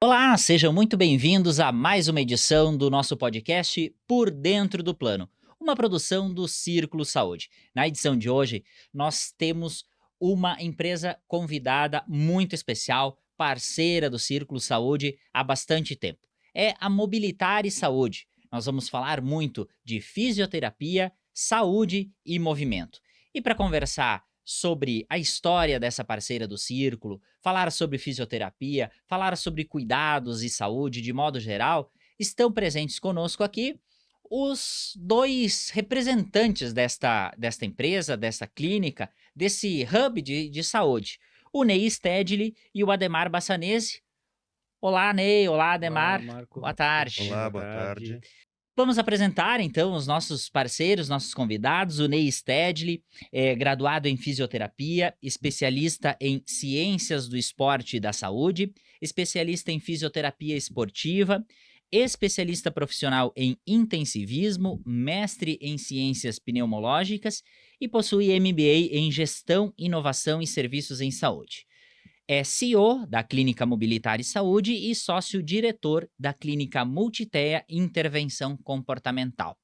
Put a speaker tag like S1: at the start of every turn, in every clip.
S1: Olá, sejam muito bem-vindos a mais uma edição do nosso podcast Por Dentro do Plano, uma produção do Círculo Saúde. Na edição de hoje, nós temos uma empresa convidada muito especial, parceira do Círculo Saúde há bastante tempo. É a Mobilitare Saúde. Nós vamos falar muito de fisioterapia, saúde e movimento. E para conversar sobre a história dessa parceira do Círculo, falar sobre fisioterapia, falar sobre cuidados e saúde de modo geral, estão presentes conosco aqui os dois representantes desta empresa, desta clínica, desse hub de saúde, o Ney Stedley e o Ademar Bassanese. Olá, Ney. Olá,
S2: Olá,
S1: Ademar.
S2: Marco.
S1: Boa
S2: Tudo bem?
S1: tarde.
S3: Olá,
S2: Boa
S3: boa
S2: tarde.
S3: tarde.
S1: Vamos apresentar então os nossos parceiros, nossos convidados. O Ney Stedley é graduado em fisioterapia, especialista em ciências do esporte e da saúde, especialista em fisioterapia esportiva, especialista profissional em intensivismo, mestre em ciências pneumológicas e possui MBA em gestão, inovação e serviços em saúde. É CEO da Clínica Mobilitare Saúde e sócio-diretor da Clínica Multitea Intervenção Comportamental.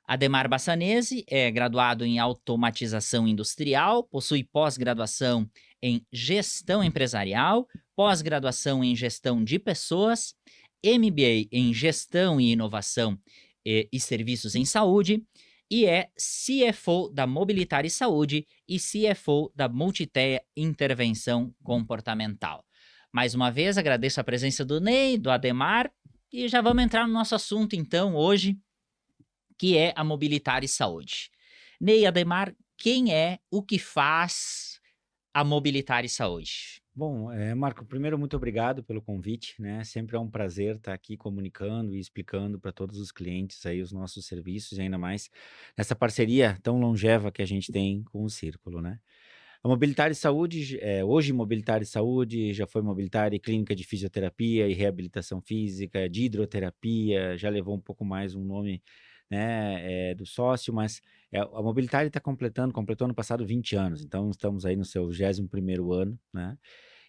S1: Ademar Bassanese é graduado em automatização industrial, possui pós-graduação em gestão empresarial, pós-graduação em gestão de pessoas, MBA em gestão e inovação e serviços em saúde, e é CFO da Mobilitare Saúde e CFO da Multitea Intervenção Comportamental. Mais uma vez, agradeço a presença do Ney, do Ademar, e já vamos entrar no nosso assunto então hoje, que é a Mobilitare Saúde. Ney, Ademar, quem é, o que faz a Mobilitare Saúde?
S2: Bom, Marco, primeiro, muito obrigado pelo convite, né? Sempre é um prazer estar aqui comunicando e explicando para todos os clientes aí os nossos serviços e ainda mais essa parceria tão longeva que a gente tem com o Círculo, né? A Mobilitare Saúde, hoje Mobilitare Saúde, já foi Mobilitare Clínica de Fisioterapia e Reabilitação Física, de Hidroterapia, já levou um pouco mais um nome, né, do sócio, mas a Mobilitare completou ano passado 20 anos, então estamos aí no seu 21º ano, né?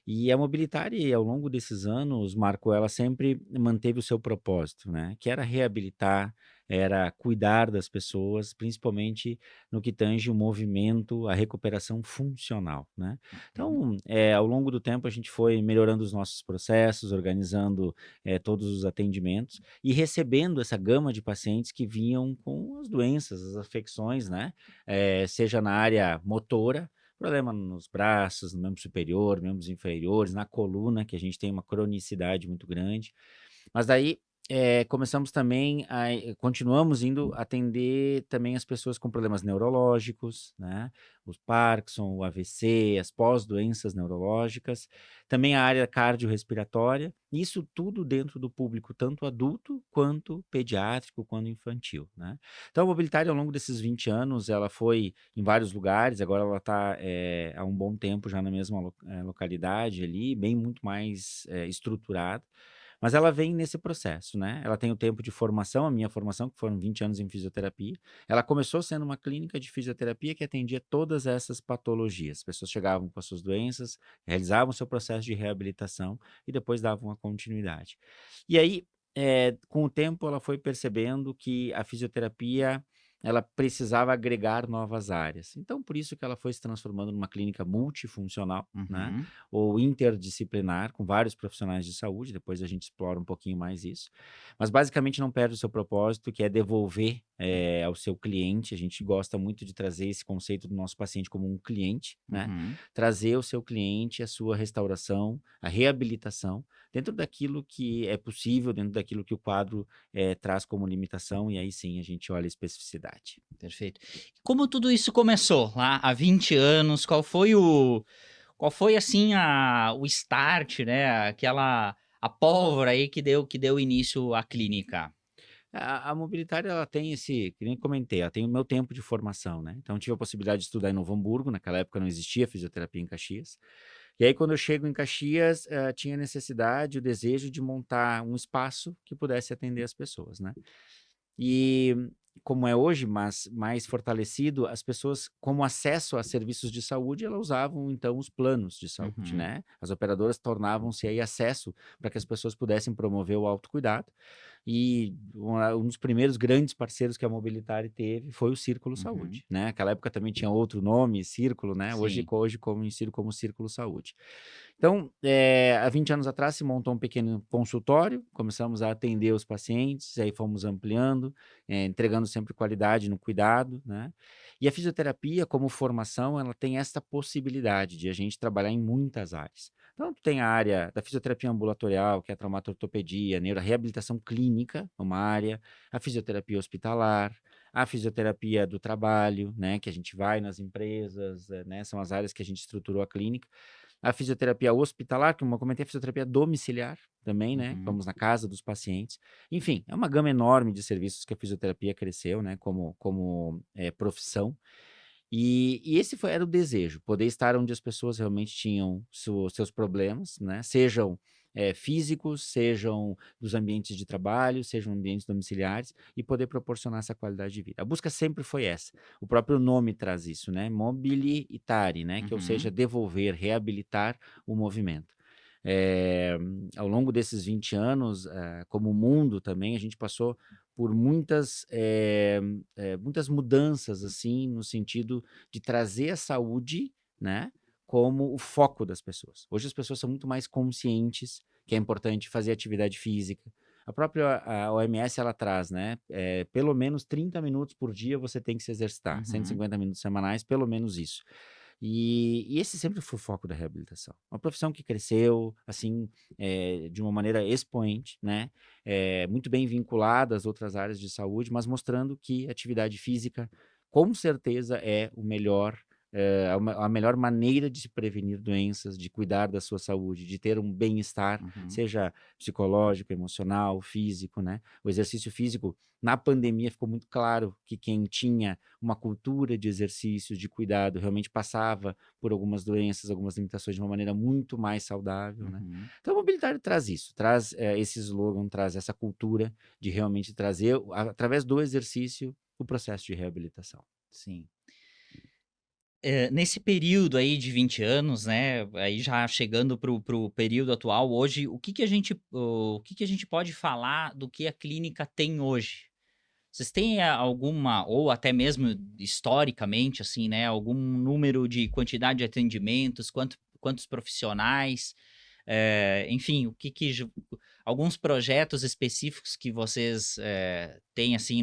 S2: E a Mobilitare, ao longo desses anos, Marco, ela sempre manteve o seu propósito, né? Que era reabilitar, era cuidar das pessoas, principalmente no que tange o movimento, a recuperação funcional, né?
S1: Uhum.
S2: Então, ao longo do tempo, a gente foi melhorando os nossos processos, organizando todos os atendimentos e recebendo essa gama de pacientes que vinham com as doenças, as afecções, né? Seja na área motora, problema nos braços, no membro superior, membros inferiores, na coluna, que a gente tem uma cronicidade muito grande. Mas daí, começamos também continuamos indo atender também as pessoas com problemas neurológicos, né, o Parkinson, o AVC, as pós-doenças neurológicas, também a área cardiorrespiratória, isso tudo dentro do público tanto adulto, quanto pediátrico, quanto infantil, né. Então a Mobilitare ao longo desses 20 anos, ela foi em vários lugares, agora ela está há um bom tempo já na mesma localidade ali, bem muito mais, estruturada. Mas ela vem nesse processo, né, ela tem o tempo de formação, a minha formação, que foram 20 anos em fisioterapia. Ela começou sendo uma clínica de fisioterapia que atendia todas essas patologias. As pessoas chegavam com as suas doenças, realizavam seu processo de reabilitação e depois davam a continuidade. E aí, com o tempo, ela foi percebendo que a fisioterapia, ela precisava agregar novas áreas. Então, por isso que ela foi se transformando numa clínica multifuncional, né,
S1: Uhum.
S2: ou interdisciplinar, com vários profissionais de saúde, depois a gente explora um pouquinho mais isso. Mas basicamente não perde o seu propósito, que é devolver, ao seu cliente, a gente gosta muito de trazer esse conceito do nosso paciente como um cliente, né,
S1: Uhum.
S2: trazer ao seu cliente a sua restauração, a reabilitação, dentro daquilo que é possível, dentro daquilo que o quadro, traz como limitação, e aí sim a gente olha a especificidade.
S1: Perfeito. Como tudo isso começou lá há 20 anos? Qual foi assim o start, né? A pólvora aí que deu início à clínica?
S2: A Mobilitária, ela tem esse, que nem comentei, ela tem o meu tempo de formação, né? Então, eu tive a possibilidade de estudar em Novo Hamburgo, naquela época não existia fisioterapia em Caxias. E aí, quando eu chego em Caxias, tinha necessidade, o desejo de montar um espaço que pudesse atender as pessoas, né? E como é hoje, mas mais fortalecido, as pessoas, como acesso a serviços de saúde, elas usavam então os planos de saúde,
S1: Uhum,
S2: né? As operadoras tornavam-se aí acesso para que as pessoas pudessem promover o autocuidado. E um dos primeiros grandes parceiros que a Mobilitare teve foi o Círculo
S1: uhum.
S2: Saúde, né? Aquela época também tinha outro nome, Círculo, né? Hoje,
S1: Sim.
S2: hoje conhecido como Círculo Saúde. Então, há 20 anos atrás se montou um pequeno consultório, começamos a atender os pacientes, aí fomos ampliando, entregando sempre qualidade no cuidado, né? E a fisioterapia, como formação, ela tem essa possibilidade de a gente trabalhar em muitas áreas. Então, tu tem a área da fisioterapia ambulatorial, que é a traumatortopedia, neuroreabilitação clínica, uma área, a fisioterapia hospitalar, a fisioterapia do trabalho, né, que a gente vai nas empresas, né, são as áreas que a gente estruturou a clínica. A fisioterapia hospitalar, como eu comentei, a fisioterapia domiciliar também, né?
S1: Uhum.
S2: Vamos na casa dos pacientes. Enfim, é uma gama enorme de serviços que a fisioterapia cresceu, né? Como profissão. E esse era o desejo, poder estar onde as pessoas realmente tinham seus problemas, né? Sejam físicos, sejam dos ambientes de trabalho, sejam ambientes domiciliares, e poder proporcionar essa qualidade de vida. A busca sempre foi essa. O próprio nome traz isso, né? Mobilitare, né? Que ou seja,
S1: Uhum.
S2: devolver, reabilitar o movimento. Eh, Ao longo desses 20 anos, como mundo também, a gente passou por muitas mudanças, assim, no sentido de trazer a saúde, né, como o foco das pessoas. Hoje as pessoas são muito mais conscientes que é importante fazer atividade física. A própria a OMS ela traz, né, pelo menos 30 minutos por dia você tem que se exercitar,
S1: Uhum.
S2: 150 minutos semanais, pelo menos isso. E esse sempre foi o foco da reabilitação. Uma profissão que cresceu, assim, de uma maneira expoente, né? Muito bem vinculada às outras áreas de saúde, mas mostrando que atividade física, com certeza, é o melhor, a melhor maneira de se prevenir doenças, de cuidar da sua saúde, de ter um bem-estar,
S1: Uhum.
S2: seja psicológico, emocional, físico, né? O exercício físico, na pandemia, ficou muito claro que quem tinha uma cultura de exercício, de cuidado, realmente passava por algumas doenças, algumas limitações de uma maneira muito mais saudável, né.
S1: Uhum.
S2: Então a mobilidade traz isso, traz, esse slogan, traz essa cultura de realmente trazer, através do exercício, o processo de reabilitação.
S1: Sim. Nesse período aí de 20 anos, né, aí já chegando para o período atual, hoje, o que que a gente pode falar do que a clínica tem hoje? Vocês têm alguma ou até mesmo historicamente, assim, né, algum número de quantidade de atendimentos, quantos profissionais, enfim, o que que ju alguns projetos específicos que vocês, têm, assim,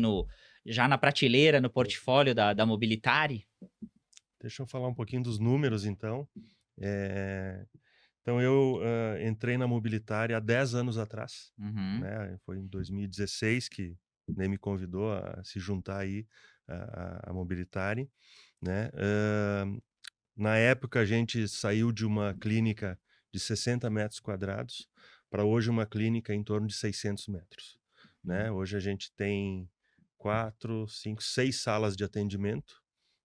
S1: já na prateleira, no portfólio da Mobilitare?
S3: Deixa eu falar um pouquinho dos números então. Eh, então eu, entrei na Mobilitária há 10 anos atrás,
S1: Uhum,
S3: né, foi em 2016 que nem me convidou a se juntar aí à Mobilitária, né. Na época a gente saiu de uma clínica de 60 metros quadrados para hoje uma clínica em torno de 600 metros, né.
S1: hum,
S3: Hoje a gente tem 4, 5, 6 salas de atendimento,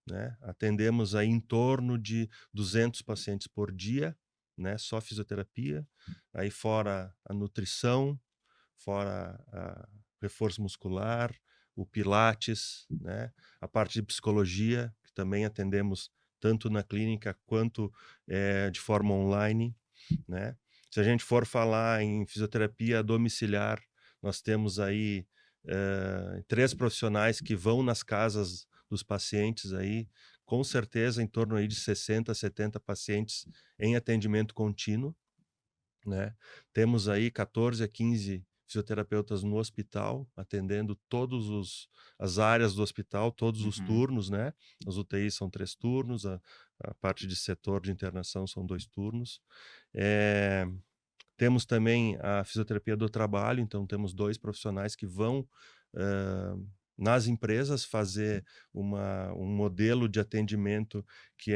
S3: né, atendemos aí em torno de 200 pacientes por dia, né, só fisioterapia, aí fora a nutrição, fora a reforço muscular, o pilates, né, a parte de psicologia, que também atendemos tanto na clínica quanto, de forma online, né. Se a gente for falar em fisioterapia domiciliar, nós temos aí, 3 profissionais que vão nas casas dos pacientes aí, com certeza em torno aí de 60, 70 pacientes em atendimento contínuo, né. Temos aí 14 a 15 fisioterapeutas no hospital, atendendo todos os as áreas do hospital, todos os
S1: uhum,
S3: turnos, né. As UTIs são 3 turnos, a parte de setor de internação são 2 turnos. Eh, Temos também a fisioterapia do trabalho, então temos 2 profissionais que vão, hã, nas empresas fazer um modelo de atendimento que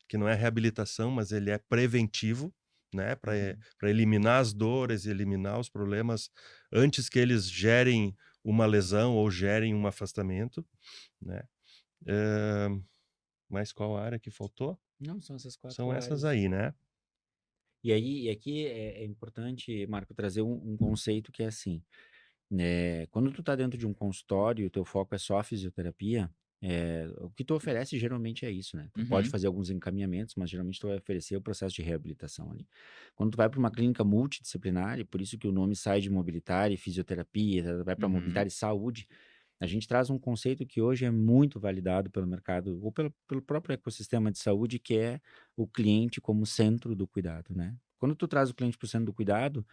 S3: que não é reabilitação, mas ele é preventivo, né,
S1: uhum.
S3: pra eliminar as dores, eliminar os problemas antes que eles gerem uma lesão ou gerem um afastamento, né. Hã, mais qual área que faltou?
S2: Não, são essas
S3: São
S2: 4
S3: essas
S2: áreas.
S3: aí, né.
S2: E aqui é importante, Marco, trazer um conceito que é assim. Quando tu tá dentro de um consultório e o teu foco é só a fisioterapia, o que tu oferece geralmente é isso, né? Tu pode
S1: Uhum,
S2: fazer alguns encaminhamentos, mas geralmente tu vai oferecer o processo de reabilitação ali. Quando tu vai para uma clínica multidisciplinar, e por isso que o nome sai de mobilitária e fisioterapia, vai para
S1: uhum.
S2: mobilitária e saúde, a gente traz um conceito que hoje é muito validado pelo mercado ou pelo próprio ecossistema de saúde, que é o cliente como centro do cuidado, né? Quando tu traz o cliente para o centro do cuidado,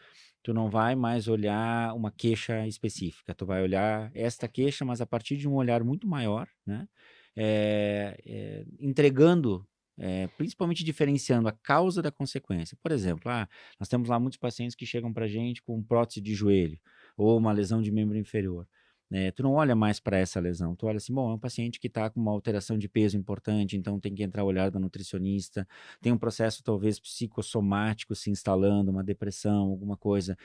S2: tu não vai mais olhar uma queixa específica, tu vai olhar esta queixa, mas a partir de um olhar muito maior, né? Entregando, principalmente diferenciando a causa da consequência. Por exemplo, nós temos lá muitos pacientes que chegam para a gente com prótese de joelho ou uma lesão de membro inferior. Tu não olha mais para essa lesão, tu olha assim, bom, é um paciente que está com uma alteração de peso importante, então tem que entrar o olhar da nutricionista, tem um processo talvez psicossomático se instalando, uma depressão, alguma coisa,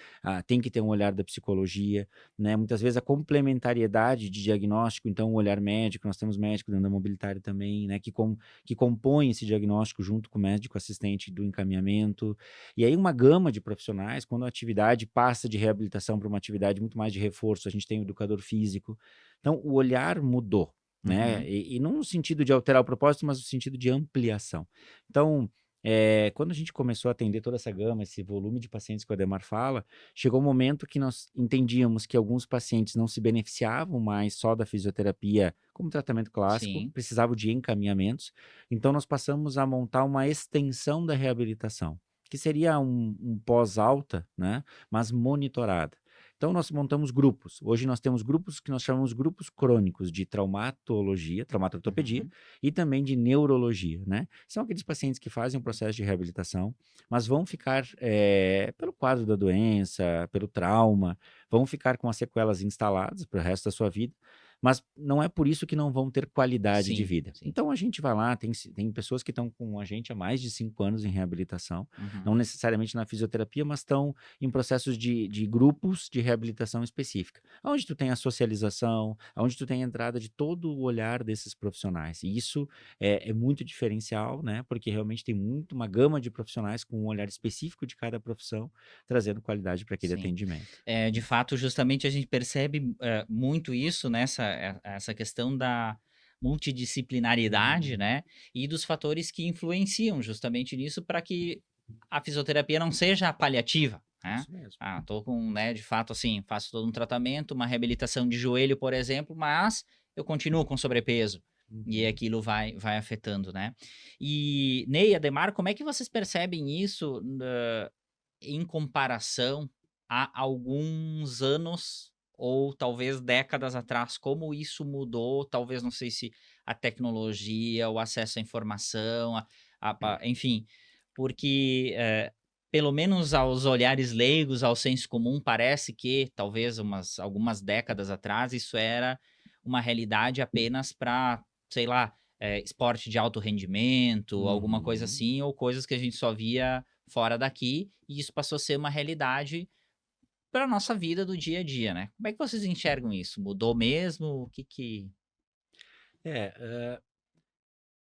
S2: tem que ter um olhar da psicologia, né? Muitas vezes a complementariedade de diagnóstico, então o olhar médico, nós temos médico dentro da mobilitária também, né? Que compõe esse diagnóstico junto com o médico assistente do encaminhamento, e aí uma gama de profissionais, quando a atividade passa de reabilitação para uma atividade muito mais de reforço, a gente tem o educador físico. Então, o olhar mudou, né?
S1: Uhum.
S2: E não no sentido de alterar o propósito, mas no sentido de ampliação. Então, quando a gente começou a atender toda essa gama, esse volume de pacientes que o Ademar fala, chegou um momento que nós entendíamos que alguns pacientes não se beneficiavam mais só da fisioterapia como tratamento clássico,
S1: Sim,
S2: precisavam de encaminhamentos. Então, nós passamos a montar uma extensão da reabilitação, que seria um pós-alta, né, mas monitorada. Então, nós montamos grupos. Hoje nós temos grupos que nós chamamos grupos crônicos de traumatologia, traumatortopedia,
S1: uhum.
S2: e também de neurologia, né? São aqueles pacientes que fazem um processo de reabilitação, mas vão ficar, pelo quadro da doença, pelo trauma, vão ficar com as sequelas instaladas para o resto da sua vida, mas não é por isso que não vão ter qualidade de
S1: Sim,
S2: vida.
S1: sim.
S2: Então a gente vai lá, tem pessoas que estão com a gente há mais de 5 anos em reabilitação, não
S1: Uhum.
S2: necessariamente na fisioterapia, mas estão em processos de grupos de reabilitação específica, onde tu tem a socialização, onde tu tem a entrada de todo o olhar desses profissionais. E isso é muito diferencial, né? Porque realmente tem muito uma gama de profissionais com um olhar específico de cada profissão, trazendo qualidade para aquele
S1: Sim.
S2: atendimento.
S1: De fato, justamente a gente percebe, muito isso nessa essa questão da multidisciplinaridade,
S2: Uhum.
S1: né, e dos fatores que influenciam justamente nisso para que a fisioterapia não seja paliativa, né.
S2: Isso mesmo.
S1: Tô com, né, de fato, assim, faço todo um tratamento, uma reabilitação de joelho, por exemplo, mas eu continuo com sobrepeso, e
S2: Uhum.
S1: aquilo vai afetando, né. E, Ney, Ademar, como é que vocês percebem isso, em comparação há alguns anos ou talvez décadas atrás, como isso mudou, talvez não sei se a tecnologia, o acesso à informação, enfim, porque, pelo menos aos olhares leigos, ao senso comum, parece que talvez algumas décadas atrás isso era uma realidade apenas para, sei lá, esporte de alto rendimento, alguma coisa
S2: Uhum.
S1: assim, ou coisas que a gente só via fora daqui, e isso passou a ser uma realidade para nossa vida do dia a dia, né. Como é que vocês enxergam isso? Mudou mesmo? O que que
S2: É,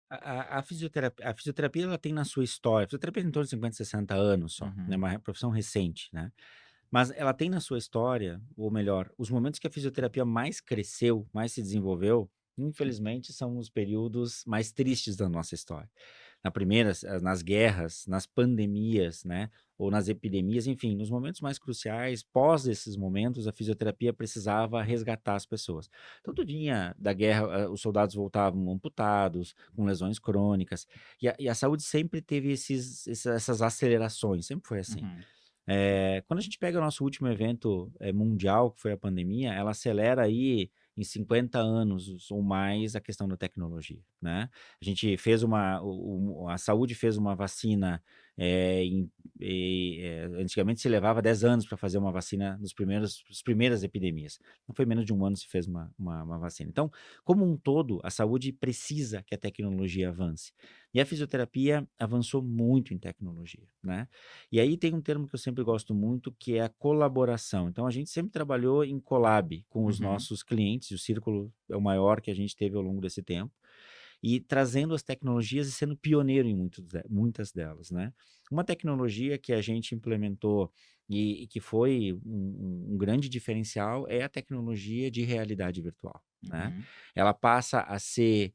S2: a fisioterapia ela tem na sua história, a fisioterapia tem em torno de 50, 60 anos só, né,
S1: Uhum,
S2: uma profissão recente, né. Mas ela tem na sua história, ou melhor, os momentos que a fisioterapia mais cresceu, mais se desenvolveu, infelizmente são os períodos mais tristes da nossa história. Nas guerras, nas pandemias, né, ou nas epidemias, enfim, nos momentos mais cruciais, pós esses momentos, a fisioterapia precisava resgatar as pessoas. Então tu vinha da guerra, os soldados voltavam amputados, com lesões crônicas, e a saúde sempre teve essas acelerações, sempre foi assim.
S1: uhum.
S2: Quando a gente pega o nosso último evento, mundial, que foi a pandemia, ela acelera aí em 50 anos ou mais a questão da tecnologia, né. A gente fez uma o a saúde fez uma vacina, antigamente se levava 10 anos para fazer uma vacina nos primeiros as primeiras epidemias. Não foi menos de um ano se fez uma vacina. Então, como um todo, a saúde precisa que a tecnologia avance. E a fisioterapia avançou muito em tecnologia, né. E aí tem um termo que eu sempre gosto muito, que é a colaboração. Então a gente sempre trabalhou em collab com os
S1: Uhum.
S2: nossos clientes, e o círculo é o maior que a gente teve ao longo desse tempo, e trazendo as tecnologias e sendo pioneiro em muitas delas, né. Uma tecnologia que a gente implementou, e que foi um grande diferencial é a tecnologia de realidade virtual, né?
S1: Uhum.
S2: Ela passa a ser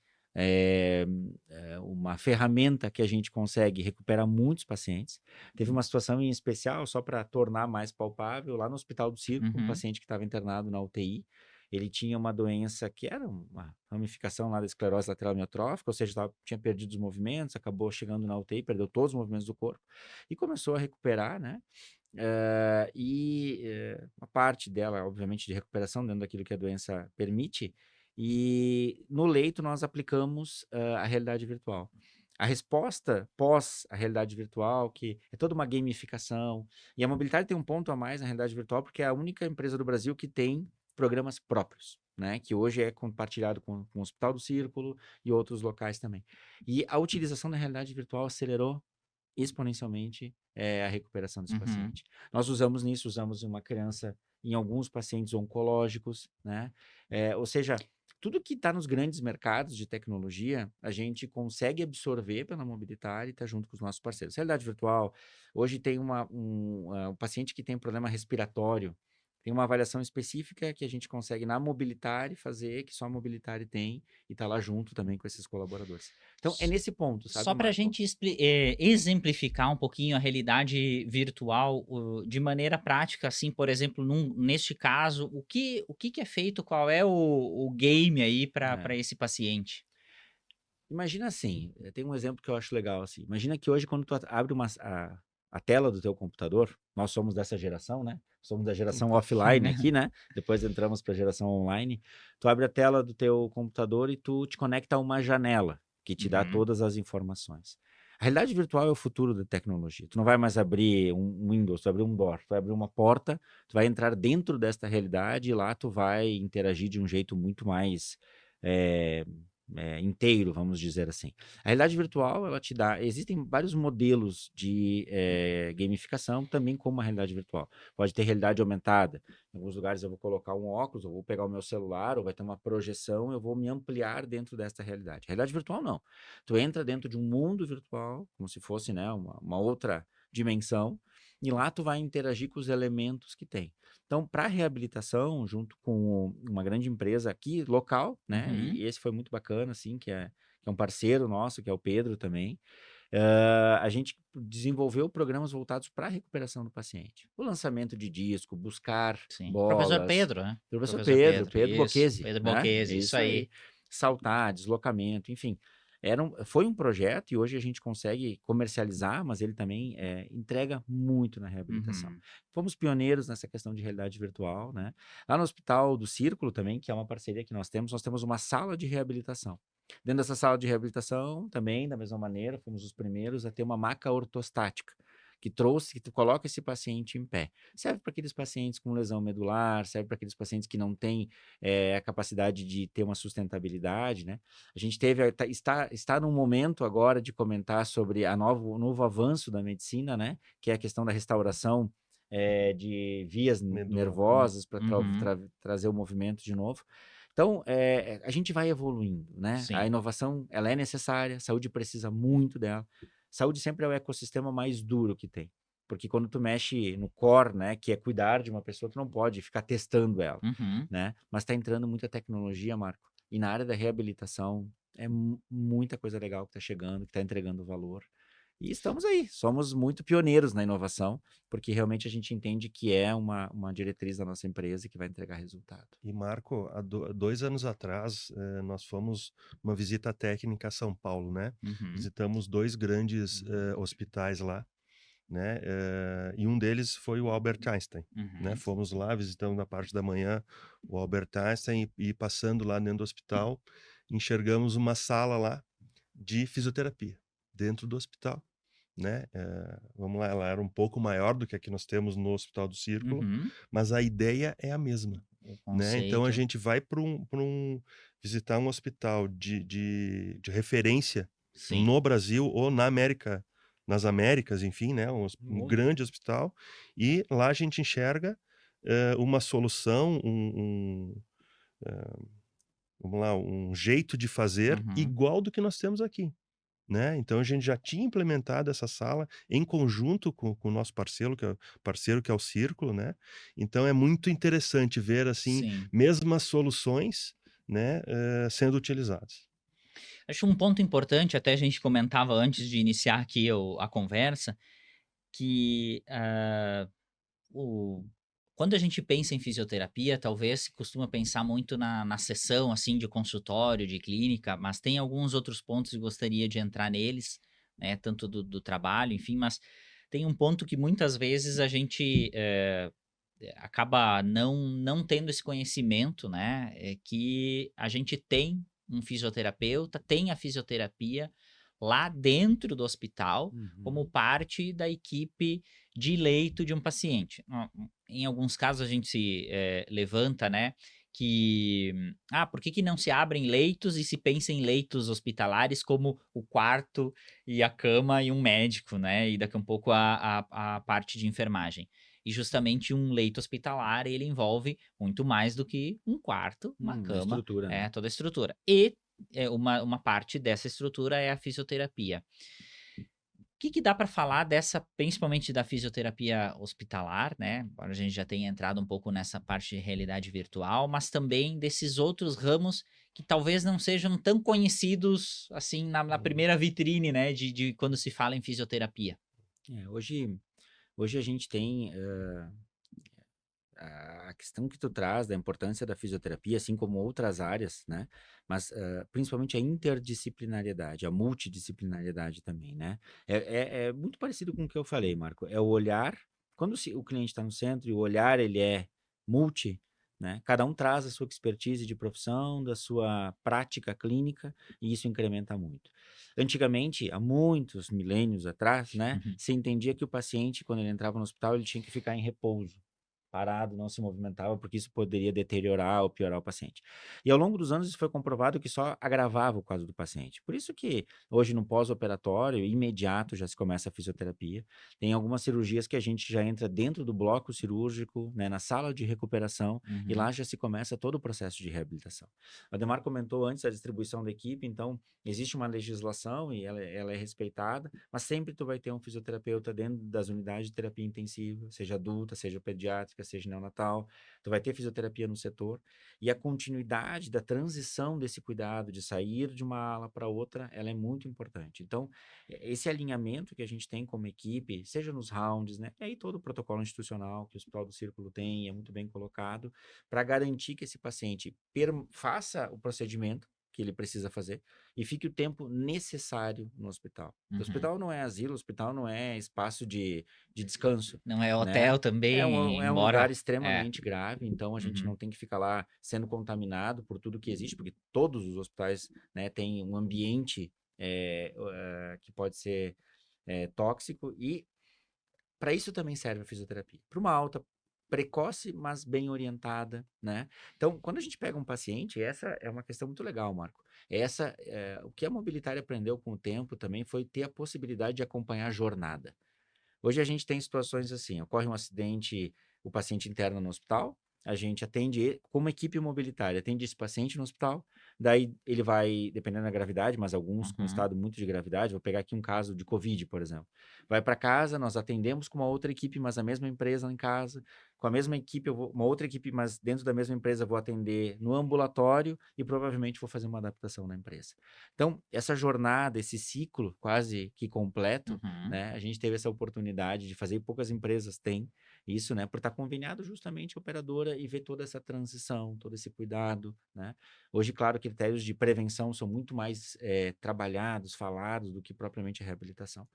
S2: uma ferramenta que a gente consegue recuperar muitos pacientes. Teve uma situação em especial, só para tornar mais palpável, lá no Hospital do Círculo, um
S1: Uhum.
S2: paciente que estava internado na UTI, ele tinha uma doença que era uma ramificação lá da esclerose lateral amiotrófica, ou seja, tinha perdido os movimentos, acabou chegando na UTI, perdeu todos os movimentos do corpo e começou a recuperar, né? Uma parte dela, obviamente, de recuperação dentro daquilo que a doença permite, e no leito nós aplicamos a realidade virtual. A resposta pós a realidade virtual, que é toda uma gamificação, e a Mobilidade tem um ponto a mais na realidade virtual, porque é a única empresa do Brasil que tem programas próprios, né? Que hoje é compartilhado com o Hospital do Círculo e outros locais também. E a utilização da realidade virtual acelerou exponencialmente a recuperação desse
S1: Uhum.
S2: paciente. Nós usamos em uma criança, em alguns pacientes oncológicos, né? Ou seja, tudo que está nos grandes mercados de tecnologia, a gente consegue absorver pela Mobilitária e está junto com os nossos parceiros. Realidade virtual, hoje tem um paciente que tem problema respiratório, tem uma avaliação específica que a gente consegue na Mobilitária fazer, que só a Mobilitária tem, e está lá junto também com esses colaboradores. Então, é nesse ponto, sabe,
S1: Só para a
S2: Marco?
S1: gente exemplificar um pouquinho a realidade virtual de maneira prática, assim, por exemplo, neste caso, o que é feito, qual é o game aí
S2: É.
S1: para esse paciente?
S2: Imagina assim, tem um exemplo que eu acho legal, assim. Imagina que hoje, quando tu abre a tela do teu computador, nós somos dessa geração, né? Somos da geração offline aqui, né? Depois entramos para a geração online. Tu abre a tela do teu computador e tu te conecta a uma janela que te dá
S1: Uhum.
S2: todas as informações. A realidade virtual é o futuro da tecnologia. Tu não vai mais abrir um Windows, tu vai abrir um door, tu vai abrir uma porta, tu vai entrar dentro desta realidade e lá tu vai interagir de um jeito muito mais eh, inteiro, vamos dizer assim. A realidade virtual, ela te dá. Existem vários modelos de gamificação, também como a realidade virtual. Pode ter realidade aumentada. Em alguns lugares eu vou colocar um óculos, eu vou pegar o meu celular, ou vai ter uma projeção, eu vou me ampliar dentro desta realidade. Realidade virtual, não. Tu entra dentro de um mundo virtual, como se fosse, né, uma outra dimensão, e lá tu vai interagir com os elementos que tem. Então, para reabilitação, junto com uma grande empresa aqui, local, né?
S1: Uhum.
S2: E esse foi muito bacana, assim, que é um parceiro nosso, que é o Pedro também. A gente desenvolveu programas voltados para a recuperação do paciente. O lançamento de disco, buscar
S1: Sim. Professor
S2: bolas.
S1: Pedro, né?
S2: Professor
S1: Professor
S2: Pedro,
S1: Pedro,
S2: Pedro
S1: isso.
S2: Bocchese,
S1: Pedro
S2: né?
S1: Bolquese, isso
S2: Isso aí.
S1: aí.
S2: Saltar, deslocamento, enfim. Foi um projeto e hoje a gente consegue comercializar, mas ele também entrega muito na reabilitação.
S1: Uhum.
S2: Fomos pioneiros nessa questão de realidade virtual, né? Lá no Hospital do Círculo também, que é uma parceria que nós temos uma sala de reabilitação. Dentro dessa sala de reabilitação, também, da mesma maneira, fomos os primeiros a ter uma maca ortostática, que tu coloca esse paciente em pé. Serve para aqueles pacientes com lesão medular, serve para aqueles pacientes que não têm a capacidade de ter uma sustentabilidade, né? A gente está num momento agora de comentar sobre o novo avanço da medicina, né? Que é a questão da restauração de vias
S3: Medula.
S2: nervosas para
S1: Uhum.
S2: trazer o movimento de novo. Então, a gente vai evoluindo, né? A
S1: Sim.
S2: inovação, ela é necessária, a saúde precisa muito dela. Saúde sempre é o ecossistema mais duro que tem. Porque quando tu mexe no core, né, que é cuidar de uma pessoa, tu não pode ficar testando ela,
S1: Uhum.
S2: né? Mas está entrando muita tecnologia, Marco. E na área da reabilitação, é muita coisa legal que está chegando, que está entregando valor. E estamos aí, somos muito pioneiros na inovação, porque realmente a gente entende que é uma diretriz da nossa empresa e que vai entregar resultado.
S3: E Marco, há 2 anos atrás, nós fomos uma visita técnica a São Paulo, né?
S1: Uhum.
S3: Visitamos 2 grandes hospitais lá, né? E um deles foi o Albert Einstein, né?
S1: Uhum.
S3: Fomos lá, visitamos na parte da manhã o Albert Einstein e passando lá dentro do hospital, enxergamos uma sala lá de fisioterapia dentro do hospital, né? Vamos lá, ela era um pouco maior do que a que nós temos no Hospital do Círculo,
S1: Uhum.
S3: mas a ideia é a mesma,
S1: O
S3: né? Então a
S1: conceito.
S3: gente vai visitar um hospital de referência
S1: Sim.
S3: no Brasil ou nas Américas, enfim, né? Um
S2: Mundo.
S3: grande hospital, e lá a gente enxerga uma solução, vamos lá, um jeito de fazer
S1: Uhum.
S3: igual do que nós temos aqui. né? Então a gente já tinha implementado essa sala em conjunto com o nosso parceiro que é o Círculo, né? Então é muito interessante ver assim
S1: Sim.
S3: mesmas soluções, né, sendo utilizadas.
S1: Acho um ponto importante, até a gente comentava antes de iniciar aqui a conversa, que o quando a gente pensa em fisioterapia, talvez se costuma pensar muito na sessão, assim, de consultório, de clínica, mas tem alguns outros pontos e gostaria de entrar neles, né, tanto do trabalho, enfim, mas tem um ponto que muitas vezes a gente, acaba não tendo esse conhecimento, né, que a gente tem um fisioterapeuta, tem a fisioterapia lá dentro do hospital, como
S2: Uhum.
S1: parte da equipe de leito de um paciente. Em alguns casos a gente se levanta, né, que por que que não se abrem leitos e se pensa em leitos hospitalares como o quarto e a cama e um médico, né, e daqui a um pouco a parte de enfermagem. E justamente um leito hospitalar, ele envolve muito mais do que um quarto, uma
S2: A
S1: cama,
S2: estrutura, né?
S1: toda a estrutura. E uma parte dessa estrutura é a fisioterapia. O que que dá para falar dessa, principalmente da fisioterapia hospitalar, né? Agora a gente já tem entrado um pouco nessa parte de realidade virtual, mas também desses outros ramos que talvez não sejam tão conhecidos assim na
S2: Uhum.
S1: primeira vitrine, né? De quando se fala em fisioterapia.
S2: Hoje a gente tem a questão que tu traz da importância da fisioterapia, assim como outras áreas, né? Mas principalmente a interdisciplinariedade, a multidisciplinariedade também, né? É muito parecido com o que eu falei, Marco. É o olhar, quando o cliente está no centro e o olhar ele é multi, né? Cada um traz a sua expertise de profissão, da sua prática clínica, e isso incrementa muito. Antigamente, há muitos milênios atrás, né, se entendia que o paciente, quando ele entrava no hospital, ele tinha que ficar em repouso, parado, não se movimentava, porque isso poderia deteriorar ou piorar o paciente. E ao longo dos anos isso foi comprovado que só agravava o quadro do paciente. Por isso que hoje no pós-operatório, imediato já se começa a fisioterapia. Tem algumas cirurgias que a gente já entra dentro do bloco cirúrgico, né, na sala de recuperação, e
S1: Uhum.
S2: lá já se começa todo o processo de reabilitação. O Ademar comentou antes a distribuição da equipe, então existe uma legislação e ela é respeitada, mas sempre tu vai ter um fisioterapeuta dentro das unidades de terapia intensiva, seja adulta, seja pediátrica, seja neonatal. Tu vai ter fisioterapia no setor e a continuidade da transição desse cuidado, de sair de uma ala para outra, ela é muito importante. Então, esse alinhamento que a gente tem como equipe, seja nos rounds, né? E aí todo o protocolo institucional que o Hospital do Círculo tem é muito bem colocado para garantir que esse paciente faça o procedimento que ele precisa fazer e fique o tempo necessário no hospital. O
S1: Uhum.
S2: hospital não é asilo, o hospital não é espaço de descanso,
S1: Não é
S2: né?
S1: hotel também,
S2: É um lugar
S1: embora. É.
S2: extremamente grave, então a gente
S1: Uhum.
S2: não tem que ficar lá sendo contaminado por tudo que existe, porque todos os hospitais, né, têm um ambiente que pode ser tóxico e para isso também serve a fisioterapia. Para uma alta precoce, mas bem orientada, né? Então, quando a gente pega um paciente, essa é uma questão muito legal, Marco. O que a Mobilitária aprendeu com o tempo também foi ter a possibilidade de acompanhar a jornada. Hoje a gente tem situações assim, ocorre um acidente, o paciente interna no hospital, a gente atende como equipe mobilitária, atende esse paciente no hospital, daí ele vai, dependendo da gravidade, mas alguns com
S1: Uhum.
S2: estado muito de gravidade, vou pegar aqui um caso de Covid, por exemplo. Vai para casa, nós atendemos com uma outra equipe, mas a mesma empresa em casa, com a mesma equipe, uma outra equipe, mas dentro da mesma empresa, vou atender no ambulatório e provavelmente vou fazer uma adaptação na empresa. Então, essa jornada, esse ciclo quase que completo,
S1: Uhum.
S2: né? A gente teve essa oportunidade de fazer, e poucas empresas têm isso, né? Por estar conveniado justamente a operadora e ver toda essa transição, todo esse cuidado, né? Hoje, claro, critérios de prevenção são muito mais trabalhados, falados, do que propriamente a reabilitação.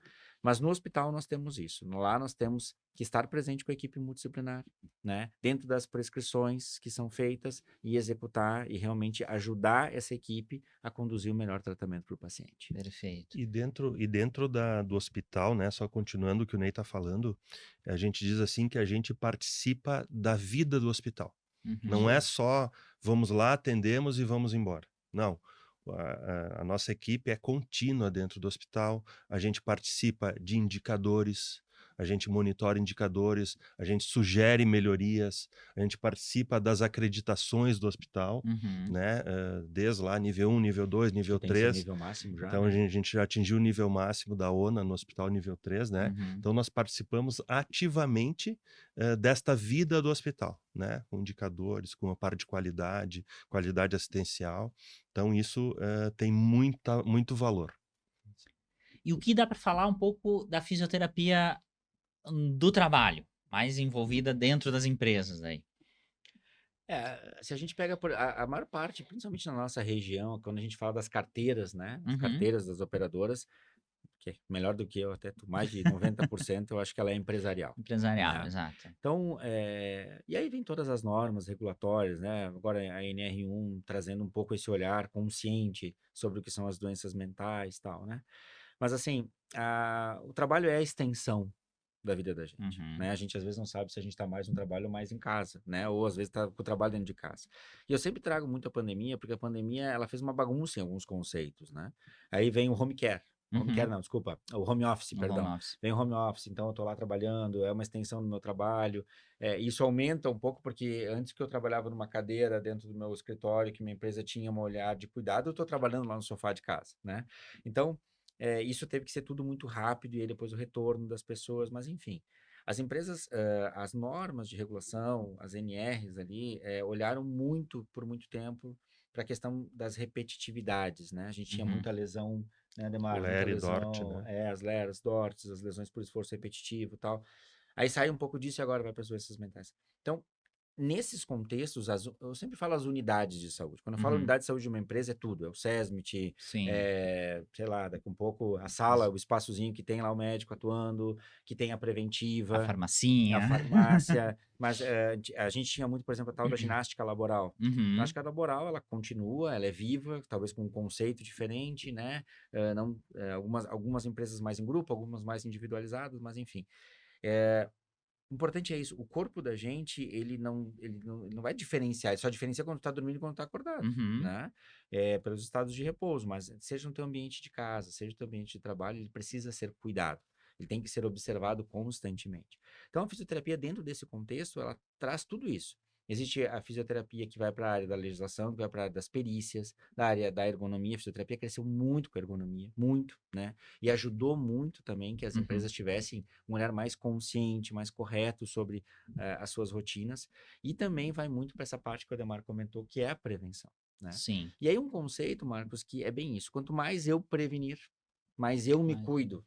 S2: Mas no hospital nós temos isso. Lá nós temos que estar presente com a equipe multidisciplinar, né? Dentro das prescrições que são feitas e executar e realmente ajudar essa equipe a conduzir o melhor tratamento para o paciente.
S1: Perfeito.
S3: E dentro do hospital, né, só continuando o que o Ney está falando, a gente diz assim que a gente participa da vida do hospital. Não
S1: Uhum.
S3: é só vamos lá, atendemos e vamos embora. Não. A nossa equipe é contínua dentro do hospital, a gente participa de indicadores, a gente monitora indicadores, a gente sugere melhorias, a gente participa das acreditações do hospital,
S1: Uhum.
S3: né? Desde lá nível 1, nível 2, nível
S2: Tem que ser
S3: 3.
S2: nível máximo já,
S3: Então
S2: né?
S3: a gente já atingiu o nível máximo da ONA no hospital nível 3, né?
S1: Uhum.
S3: Então nós participamos ativamente desta vida do hospital, né? Com indicadores, com uma parte de qualidade, qualidade assistencial. Então isso tem muito valor.
S1: E o que dá para falar um pouco da fisioterapia do trabalho, mais envolvida dentro das empresas aí?
S2: Se a gente pega a maior parte, principalmente na nossa região, quando a gente fala das carteiras, né? As
S1: Uhum.
S2: carteiras das operadoras, que é melhor do que eu, até mais de 90%, eu acho que ela é empresarial,
S1: Empresarial,
S2: né?
S1: exato.
S2: Então, e aí vem todas as normas regulatórias, né? Agora a NR1 trazendo um pouco esse olhar consciente sobre o que são as doenças mentais e tal, né? Mas assim, o trabalho é a extensão da vida da gente,
S1: Uhum.
S2: né? A gente às vezes não sabe se a gente está mais no trabalho ou mais em casa, né? Ou às vezes está com o trabalho dentro de casa. E eu sempre trago muito a pandemia, porque a pandemia ela fez uma bagunça em alguns conceitos, né? Aí vem o home care. Home care
S1: Uhum.
S2: não, desculpa, o home office,
S1: No home
S2: perdão.
S1: office.
S2: Vem o home office, então eu tô lá trabalhando, é uma extensão do meu trabalho. Isso aumenta um pouco, porque antes que eu trabalhava numa cadeira dentro do meu escritório, que minha empresa tinha um olhar de cuidado, eu tô trabalhando lá no sofá de casa, né? Então, isso teve que ser tudo muito rápido, e aí depois o retorno das pessoas, mas enfim. As empresas, as normas de regulação, as NRs ali, olharam muito, por muito tempo, para a questão das repetitividades, né? A gente tinha
S1: Uhum.
S2: muita lesão, né, Ademar? Muita
S3: Ler e Dort,
S2: lesão,
S3: né?
S2: as LERs, DORTs, as lesões por esforço repetitivo e tal. Aí sai um pouco disso e agora vai para as doenças mentais. Então, nesses contextos, eu sempre falo as unidades de saúde. Quando eu falo
S1: Uhum.
S2: unidade de saúde de uma empresa, é tudo. É o SESMIT,
S1: Sim.
S2: sei lá, daqui um pouco a sala, o espaçozinho que tem lá o médico atuando, que tem a
S1: A
S2: preventiva, a
S1: farmacinha.
S2: farmácia. Mas a gente tinha muito, por exemplo, a tal da ginástica laboral. A
S1: Uhum.
S2: ginástica laboral, ela continua, ela é viva, talvez com um conceito diferente, né? Não, algumas empresas mais em grupo, algumas mais individualizadas, mas enfim. O importante é isso, o corpo da gente, ele não vai diferenciar, ele só diferencia quando tá dormindo e quando tá acordado,
S1: Uhum.
S2: né? Pelos estados de repouso, mas seja no teu ambiente de casa, seja no teu ambiente de trabalho, ele precisa ser cuidado, ele tem que ser observado constantemente. Então, a fisioterapia, dentro desse contexto, ela traz tudo isso. Existe a fisioterapia que vai para a área da legislação, que vai para a área das perícias, da área da ergonomia. A fisioterapia cresceu muito com a ergonomia, muito, né? E ajudou muito também que as
S1: Uhum.
S2: empresas tivessem um olhar mais consciente, mais correto sobre as suas rotinas. E também vai muito para essa parte que o Ademar comentou, que é a prevenção, né?
S1: Sim.
S2: E aí um conceito, Marcos, que é bem isso. Quanto mais eu prevenir, mais eu me
S1: Mas
S2: cuido,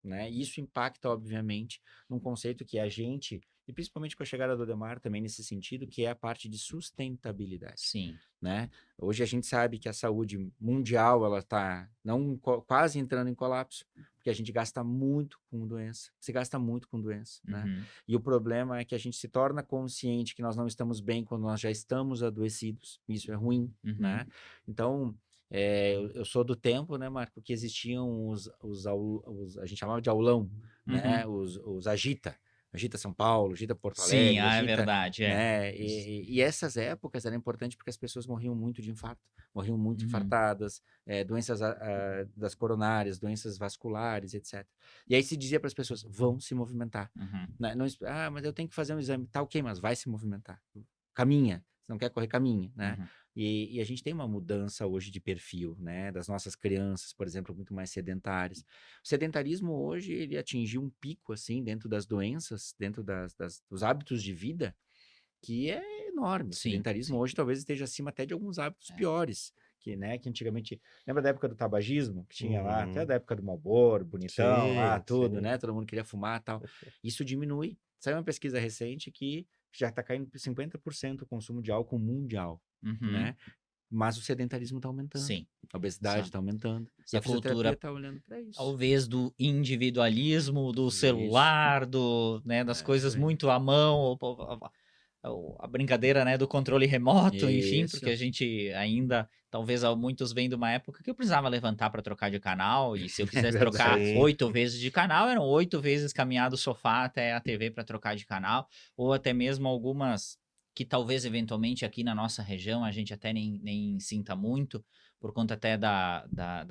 S2: né? E isso impacta, obviamente, num conceito que a gente, e principalmente com a chegada do Ademar também nesse sentido, que é a parte de sustentabilidade,
S1: sim.
S2: né? Hoje a gente sabe que a saúde mundial, ela está não quase entrando em colapso, porque a gente gasta muito com doença, se gasta muito com doença, né?
S1: Uhum.
S2: E o problema é que a gente se torna consciente que nós não estamos bem quando nós já estamos adoecidos, isso é ruim,
S1: Uhum.
S2: né? Então, eu sou do tempo, né, Marco, que existiam a gente chamava de aulão, né?
S1: Uhum.
S2: Os Agita São Paulo, Agita Porto
S1: Sim,
S2: Alegre,
S1: é
S2: Agita,
S1: verdade, é.
S2: né? E essas épocas eram importantes porque as pessoas morriam muito de infarto, morriam muito
S1: Uhum.
S2: infartadas, doenças das coronárias, doenças vasculares, etc. E aí se dizia para as pessoas, vão se movimentar.
S1: Uhum.
S2: Não, mas eu tenho que fazer um exame. Tá ok, mas vai se movimentar. Caminha. Se não quer correr, caminha, né?
S1: Uhum.
S2: E a gente tem uma mudança hoje de perfil, né? Das nossas crianças, por exemplo, muito mais sedentárias. O sedentarismo hoje, ele atingiu um pico, assim, dentro das doenças, dentro dos hábitos de vida, que é enorme. O
S1: Sim,
S2: sedentarismo
S1: sim.
S2: hoje talvez esteja acima até de alguns hábitos
S1: É.
S2: piores, que antigamente... Lembra da época do tabagismo? Que tinha lá, até
S3: Uhum.
S2: da época do Marlboro, bonitão, lá,
S3: Sim,
S2: tudo,
S3: sim.
S2: né? Todo mundo queria fumar e tal. Isso diminui. Saiu uma pesquisa recente que já está caindo por 50% o consumo de álcool mundial,
S1: Uhum.
S2: né? Mas o sedentarismo está aumentando,
S1: Sim.
S2: a obesidade
S1: Essa,
S2: está aumentando. E
S1: essa
S2: a fisioterapia
S1: cultura,
S2: está olhando para isso.
S1: talvez, do individualismo, do
S2: Isso,
S1: celular, né, das
S2: isso
S1: coisas
S2: aí.
S1: muito à mão, a brincadeira, né, do controle remoto, enfim, porque
S2: Isso.
S1: a gente ainda, talvez muitos vêm de uma época que eu precisava levantar para trocar de canal, e se eu
S2: É
S1: quisesse trocar
S2: verdade.
S3: Sim.
S1: 8 vezes de canal, eram 8 vezes caminhar do sofá até a TV para trocar de canal, ou até mesmo algumas que talvez eventualmente aqui na nossa região a gente até nem sinta muito, por conta até da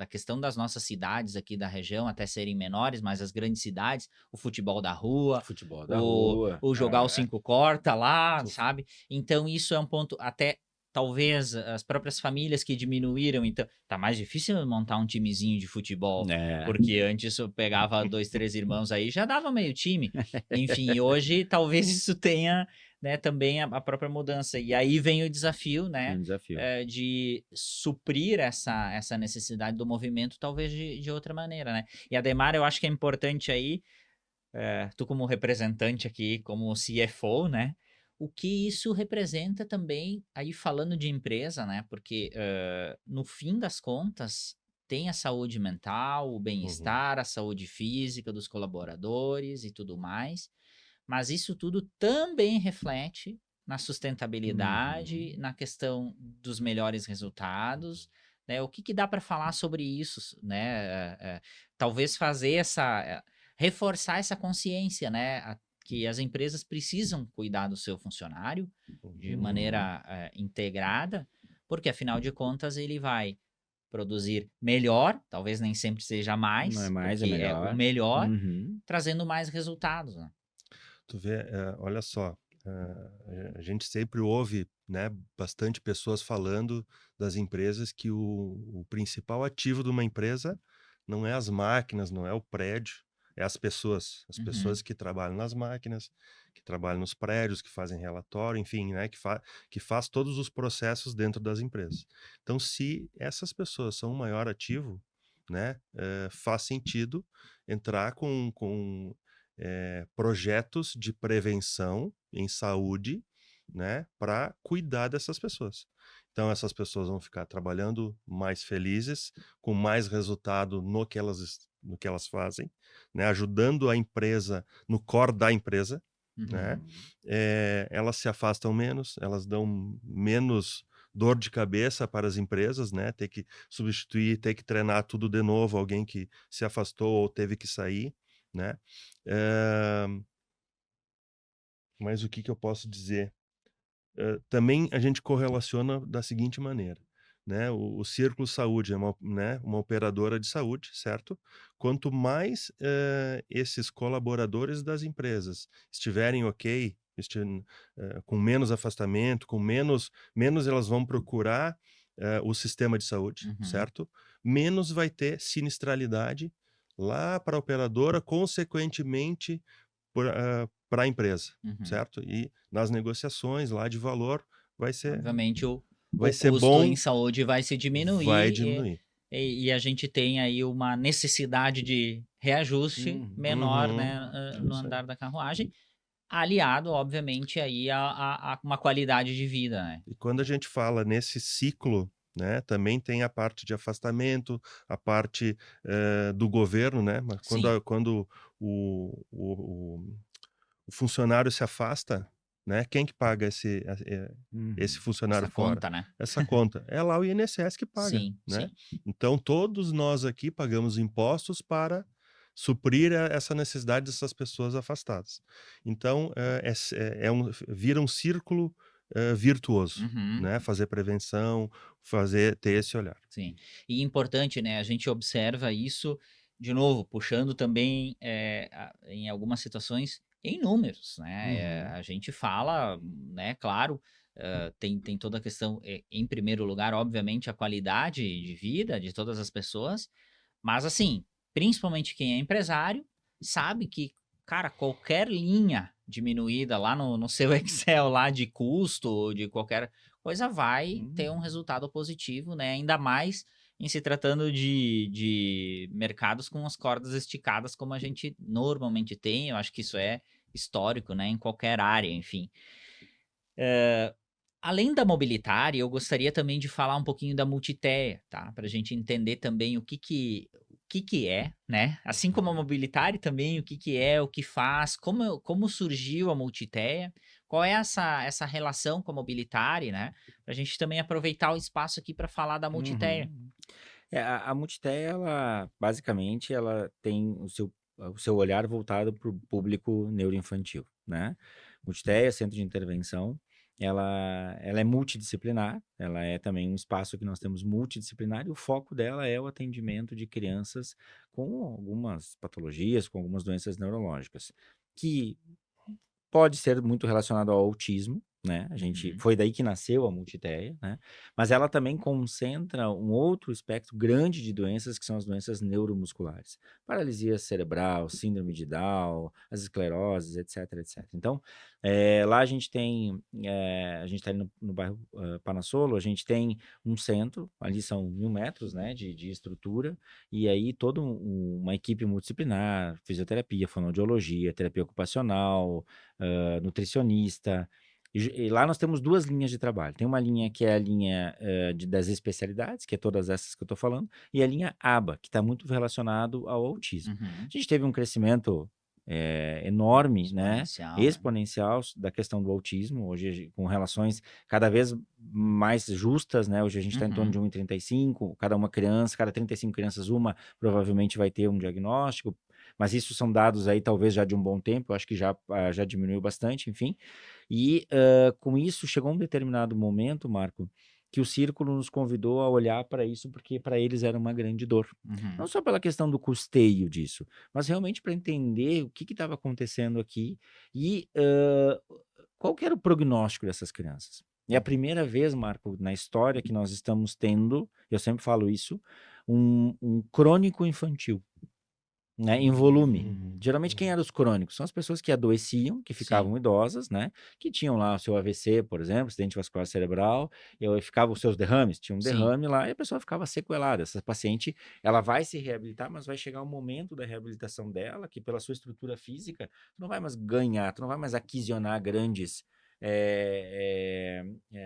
S1: questão das nossas cidades aqui da região até serem menores, mas as grandes cidades, o futebol da rua,
S2: Futebol da
S1: o,
S2: rua.
S1: o jogar o 5 corta lá,
S2: Tu-
S1: sabe? Então isso é um ponto, até talvez as próprias famílias que diminuíram, então tá mais difícil montar um timezinho de futebol,
S2: É.
S1: porque antes eu pegava 2, 3 irmãos aí, já dava meio time. Enfim, e hoje talvez isso tenha, né, também a própria mudança. E aí vem o desafio,
S2: É
S1: né,
S2: um desafio.
S1: de suprir essa necessidade do movimento, talvez de outra maneira, né? E Ademar, eu acho que é importante aí, tu como representante aqui, como CFO, né? O que isso representa também, aí falando de empresa, né? Porque no fim das contas, tem a saúde mental, o
S3: Uhum.
S1: bem-estar, a saúde física dos colaboradores e tudo mais, mas isso tudo também reflete na sustentabilidade, na questão dos melhores resultados, né? O que que dá para falar sobre isso, né? Talvez fazer reforçar essa consciência, né? Que as empresas precisam cuidar do seu funcionário de
S3: Uhum.
S1: maneira integrada, porque afinal de contas ele vai produzir melhor, talvez nem sempre seja mais,
S2: Não é mais, é
S1: porque é o
S2: melhor.
S1: melhor,
S2: Uhum.
S1: trazendo mais resultados, né?
S3: Tu vê, olha só, a gente sempre ouve, né, bastante pessoas falando das empresas que o principal ativo de uma empresa não é as máquinas, não é o prédio, é as
S1: Uhum.
S3: pessoas que trabalham nas máquinas, que trabalham nos prédios, que fazem relatório, enfim, né, que faz todos os processos dentro das empresas. Então, se essas pessoas são o maior ativo, né, faz sentido entrar com projetos de prevenção em saúde, né, para cuidar dessas pessoas. Então, essas pessoas vão ficar trabalhando mais felizes, com mais resultado no que elas fazem, né, ajudando a empresa no core da empresa, né?
S1: Uhum.
S3: Elas se afastam menos, elas dão menos dor de cabeça para as empresas, né? Ter que substituir, ter que treinar tudo de novo, alguém que se afastou ou teve que sair, né? Eh, mas o que eu posso dizer? Também a gente correlaciona da seguinte maneira, né? O Círculo Saúde é uma operadora de saúde, certo? Quanto mais esses colaboradores das empresas estiverem ok, com menos afastamento, com menos elas vão procurar o sistema de saúde,
S1: Uhum.
S3: certo? Menos vai ter sinistralidade lá para a operadora, consequentemente para a empresa,
S1: Uhum.
S3: certo? E nas negociações lá de valor
S1: Obviamente o
S3: vai ser
S1: custo em
S3: bom,
S1: saúde vai se
S3: vai
S1: diminuir
S3: diminuir.
S1: e a gente tem aí uma necessidade de reajuste menor,
S3: Uhum.
S1: né, no
S2: Isso aí.
S1: andar da carruagem, aliado, obviamente, aí a uma qualidade de vida, né?
S3: E quando a gente fala nesse ciclo, né, também tem a parte de afastamento, a parte do governo, né? Mas
S1: Sim,
S3: quando o funcionário se afasta, né? Quem que paga esse
S2: Uhum.
S3: funcionário
S1: essa
S3: fora?
S1: conta, né?
S3: Essa conta. É lá o INSS que paga,
S1: Sim,
S3: né?
S1: sim.
S3: Então, todos nós aqui pagamos impostos para suprir essa necessidade dessas pessoas afastadas. Então, vira um círculo virtuoso,
S1: Uhum.
S3: né? Fazer prevenção, ter esse olhar.
S1: Sim. E importante, né, a gente observa isso, de novo, puxando também, em algumas situações, em números, né,
S3: Uhum.
S1: a gente fala, né, claro, tem toda a questão, em primeiro lugar, obviamente, a qualidade de vida de todas as pessoas, mas assim, principalmente quem é empresário, sabe que, cara, qualquer linha diminuída lá no seu Excel lá de custo ou de qualquer coisa vai ter um resultado positivo, né? Ainda mais em se tratando de mercados com as cordas esticadas como a gente normalmente tem. Eu acho que isso é histórico, né? Em qualquer área, enfim. Além da Mobilitária, eu gostaria também de falar um pouquinho da Multitea, tá? Para a gente entender também o que que é, né? Assim como a Mobilitária também, o que que é, o que faz, como surgiu a Multitea, qual é essa relação com a Mobilitária, né? Para a gente também aproveitar o espaço aqui para falar da Multitea.
S2: Uhum. A Multitea, ela basicamente ela tem o seu olhar voltado para o público neuroinfantil, né? Multitea, centro de intervenção, ela é multidisciplinar, ela é também um espaço que nós temos multidisciplinar e o foco dela é o atendimento de crianças com algumas patologias, com algumas doenças neurológicas, que pode ser muito relacionado ao autismo, né? A gente
S1: Uhum.
S2: foi daí que nasceu a Multiteia, né? Mas ela também concentra um outro espectro grande de doenças que são as doenças neuromusculares, paralisia cerebral, síndrome de Down, as escleroses, etc, etc. Então, lá a gente está ali no bairro Panassolo, a gente tem um centro, ali são 1.000 metros, né, de estrutura, e aí toda uma equipe multidisciplinar, fisioterapia, fonoaudiologia, terapia ocupacional, nutricionista. E lá nós temos 2 linhas de trabalho. Tem uma linha que é a linha das especialidades, que é todas essas que eu estou falando, e a linha ABA, que está muito relacionado ao autismo. A
S1: Uhum.
S2: gente teve um crescimento enorme, né?
S1: Exponencial, né?
S2: Exponencial da questão do autismo, hoje com relações cada vez mais justas, né? Hoje a gente está em torno
S1: Uhum.
S2: de 1,35, cada 35 crianças, uma provavelmente vai ter um diagnóstico, mas isso são dados aí talvez já de um bom tempo, eu acho que já diminuiu bastante, enfim. E com isso chegou um determinado momento, Marco, que o Círculo nos convidou a olhar para isso, porque para eles era uma grande dor.
S1: Uhum.
S2: Não só pela questão do custeio disso, mas realmente para entender o que estava acontecendo aqui e qual que era o prognóstico dessas crianças. É a primeira vez, Marco, na história que nós estamos tendo, eu sempre falo isso, um crônico infantil, né, em volume.
S3: Uhum.
S2: Geralmente quem eram os crônicos? São as pessoas que adoeciam, que
S1: Sim.
S2: ficavam idosas, né, que tinham lá o seu AVC, por exemplo, acidente vascular cerebral, e aí ficava os seus derrames, tinha um
S1: Sim.
S2: derrame lá e a pessoa ficava sequelada. Essa paciente, ela vai se reabilitar, mas vai chegar um momento da reabilitação dela que pela sua estrutura física, tu não vai mais ganhar, tu não vai mais aquisicionar grandes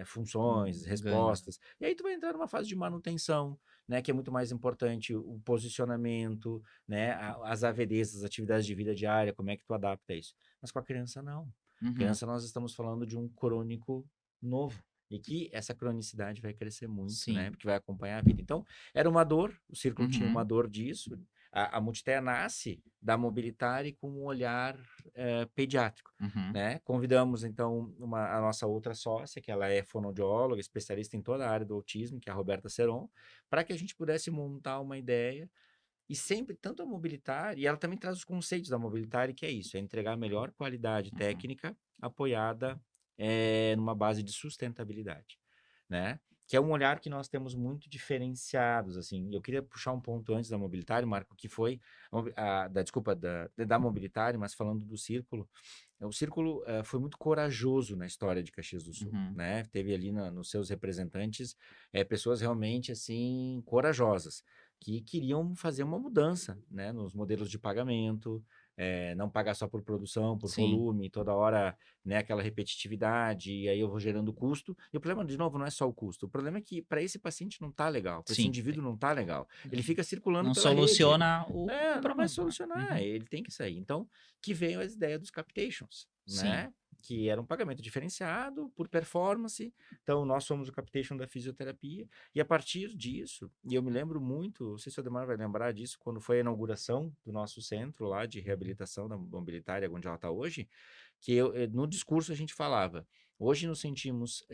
S2: funções,
S1: Ganho.
S2: respostas. E aí tu vai entrar numa fase de manutenção, né, que é muito mais importante o posicionamento, né, as AVDs, as atividades de vida diária, como é que tu adapta isso. Mas com a criança, não.
S1: Uhum.
S2: Criança, nós estamos falando de um crônico novo. E que essa cronicidade vai crescer muito,
S1: Sim.
S2: né? Porque vai acompanhar a vida. Então, era uma dor, o Círculo tinha uma
S1: Uhum.
S2: dor disso. A Multiteia nasce da Mobilitare com um olhar pediátrico,
S1: Uhum.
S2: né? Convidamos, então, a nossa outra sócia, que ela é fonoaudióloga, especialista em toda a área do autismo, que é a Roberta Seron, para que a gente pudesse montar uma ideia. E sempre, tanto a Mobilitare, e ela também traz os conceitos da Mobilitare, que é isso, é entregar a melhor qualidade
S1: Uhum.
S2: técnica apoiada numa base de sustentabilidade, né? Que é um olhar que nós temos muito diferenciados, assim. Eu queria puxar um ponto antes da Mobilitare, Marco, que foi, da Mobilitare, mas falando do Círculo. O Círculo foi muito corajoso na história de Caxias do Sul,
S1: Uhum.
S2: né? Teve ali nos seus representantes pessoas realmente, assim, corajosas, que queriam fazer uma mudança, né, nos modelos de pagamento, não pagar só por produção, por
S1: Sim.
S2: volume, toda hora, né, aquela repetitividade, e aí eu vou gerando custo. E o problema, de novo, não é só o custo. O problema é que para esse paciente não tá legal, para esse
S1: Sim.
S2: indivíduo não tá legal. Ele fica circulando
S1: Não
S2: pela rede.
S1: soluciona o
S2: Não vai
S1: problema.
S2: solucionar,
S1: Uhum.
S2: ele tem que sair. Então, que veio as ideias dos captations,
S1: Sim.
S2: né? Que era um pagamento diferenciado por performance. Então, nós somos o captation da fisioterapia. E a partir disso, e eu me lembro muito, não sei se o Ademar vai lembrar disso, quando foi a inauguração do nosso centro lá de reabilitação da Mobilitária, onde ela está hoje, que no discurso a gente falava, hoje nos sentimos